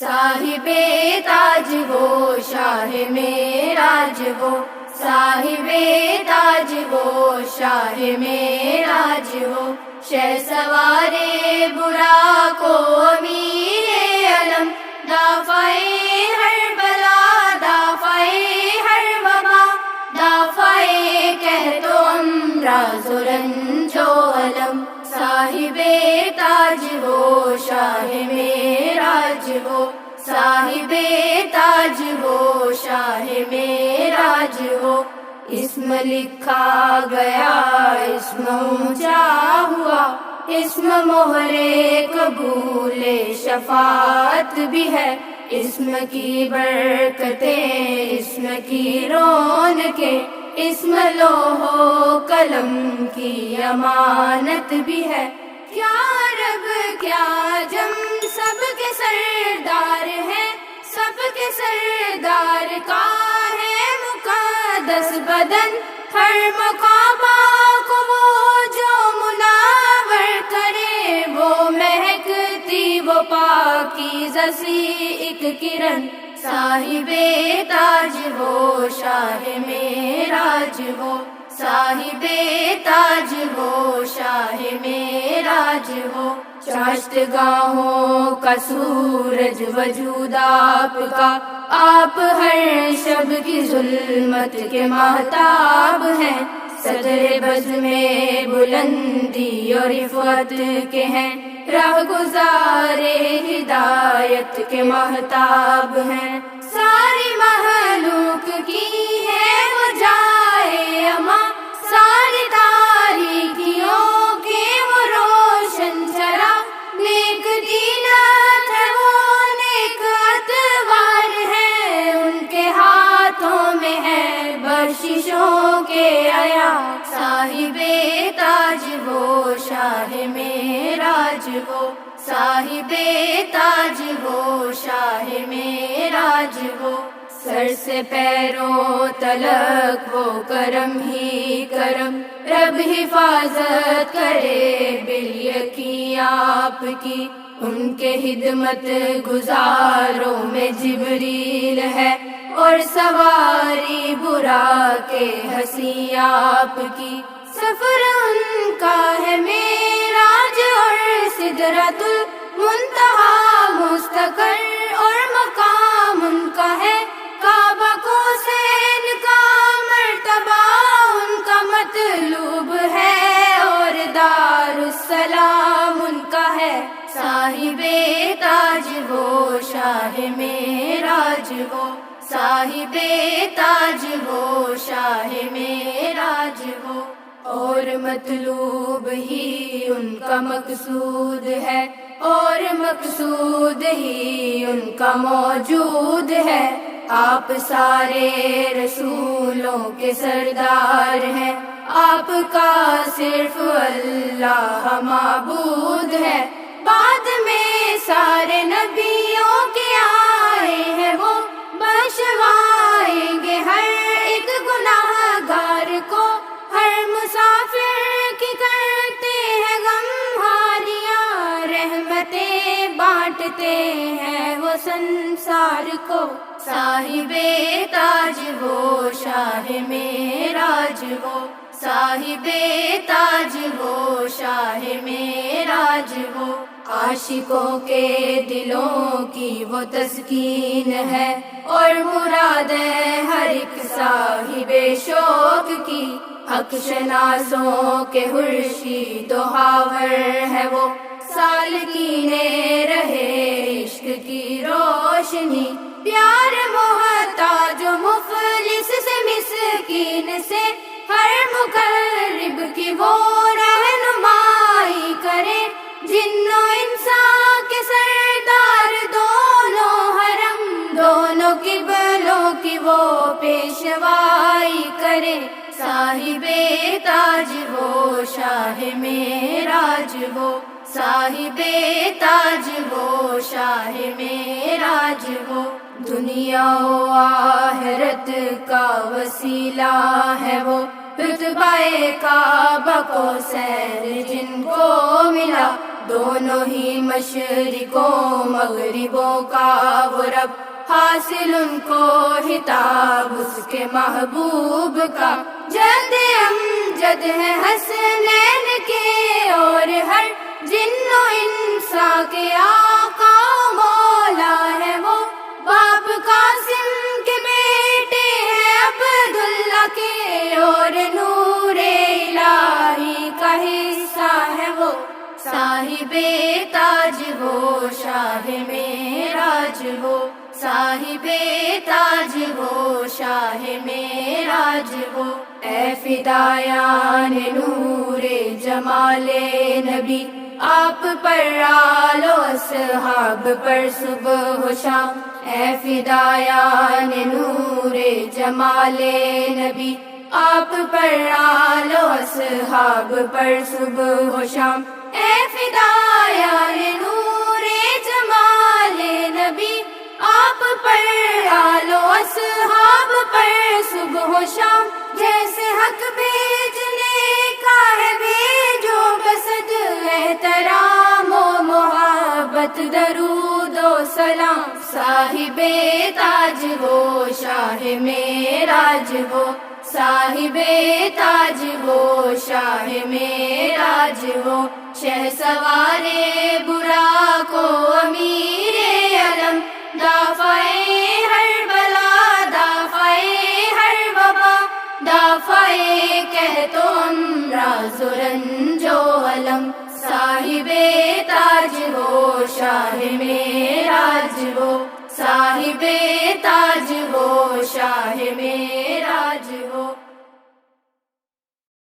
صاحب تاج وہ شاہ معراج وہ، صاحب تاج وہ شاہ معراج وہ، شہسوار برا کو امیر علم، دافع ہر بلا دافع ہر وبا، دافع کہہ تو امراض و رنج و الم، صاحب تاج وہ شاہ معراج وہ، صاحب تاج وہ شاہ معراج وہ، اسم لکھا گیا اسم اونچا ہوا، اسم مہر قبول شفاعت بھی ہے، اسم کی برکتیں اسم کی رونقیں، اسم لوح و قلم کی امانت بھی ہے، کیا رب کیا جم سب کے سردار ہے، سب کے سردار کا ہے مقدس بدن، ہر مقام کو وہ جو منور کرے، وہ مہکتی وہ پاکیزہ سی ایک کرن، صاحب تاج وہ شاہ معراج وہ، صاحب تاج وہ شاہ معراج وہ، چاشت گاہوں کا سورج وجود آپ کا، آپ ہر شب کی ظلمت کے ماہتاب ہیں، صدر بزم بلندی اور رفعت کے ہیں، راہ گزار ہدایت کے ماہتاب ہیں، ساری مخلوق کی ہے وہ جائے اما، ساری تاریکیوں کے وہ روشن چراغ، نیک دینت ہے وہ نیک اتوار ہے، ان کے ہاتھوں میں ہے بخششوں کے عیا، صاحب تاج وہ شاہ معراج وہ، صاحب تاج وہ شاہ معراج وہ، سر سے پیروں تلک وہ کرم ہی کرم، رب حفاظت کرے بالیقین آپ کی، ان کے خدمت گزاروں میں جبریل ہے، اور سواری برا کے ہنسی آپ کی، سفر ان کا ہے معراج اور سدرۃ المنتہا مستقر، اور مقام ان کا ہے کعبہ کو حسین کا مرتبہ ان کا مطلوب ہے، اور دار السلام ان کا ہے، صاحب تاج وہ شاہ معراج وہ، صاحب تاج وہ شاہ معراج وہ، اور مطلوب ہی ان کا مقصود ہے، اور مقصود ہی ان کا موجود ہے، آپ سارے رسولوں کے سردار ہیں، آپ کا صرف اللہ معبود ہے، بعد میں سارے نبیوں کے آئے ہیں وہ، بخشوائیں گے ہر ایک گناہ گار کو، ہر مسافر کی کرتے ہیں غمخاریاں، رحمتیں بانٹتے ہیں وہ سنسار کو، صاحب تاج وہ شاہ معراج وہ، صاحب تاج وہ شاہ معراج وہ، عاشقوں کے دلوں کی وہ تسکین ہے، اور مراد ہے ہر ایک صاحب شوق کی، حق شناسوں کے خورشید و ہاور ہے وہ، سالکین رہے عشق کی روشنی، پیار محتاج و مفلس سے مسکین سے، ہر مقرب کی وہ رہنمائی کرے، جن و انسان کے سردار دونوں حرم، دونوں قبلوں کی وہ پیشوائی کرے، صاحب تاج وہ شاہ معراج وہ، صاحب تاج وہ شاہ معراج وہ، دنیا و آخرت کا وسیلہ ہے وہ، رتبہ کعبہ کو سیر جن کو ملا، دونوں ہی مشرقوں مغربوں کا وہ رب، حاصل ان کو خطاب اس کے محبوب کا۔ جد امجد ہے حسنین کے اور ہر جن و انسان کے آقا مولا ہے وہ، باپ قاسم کے بیٹے ہیں عبداللہ کے، اور نور الہی کا حصہ ہے وہ، صاحب تاج وہ شاہ معراج وہ، صاحب تاج وہ شاہ معراج وہ۔ اے فدایان نور جمال نبی، آپ پر آل و اصحاب پر صبح و شام۔ اے فدایان نور جمال نبی، آپ پر آل و اصحاب پر صبح و شام۔ اے فدایان نور جمال نبی، آپ پر آل و اصحاب پر صبح و شام۔ جیسے حق بھیجنے کا ہے بھیجو بصد احترام و محبت درود و سلام۔ صاحب تاج وہ شاہ معراج وہ، صاحب تاج وہ شاہ معراج وہ، شہسوار براق و امیر علم، دافع ہر بلا دافع ہر وبا، دافع قحط و امراض و رنج و الم۔ صاحب تاج وہ شاہ معراج وہ، صاحب تاج وہ شاہ معراج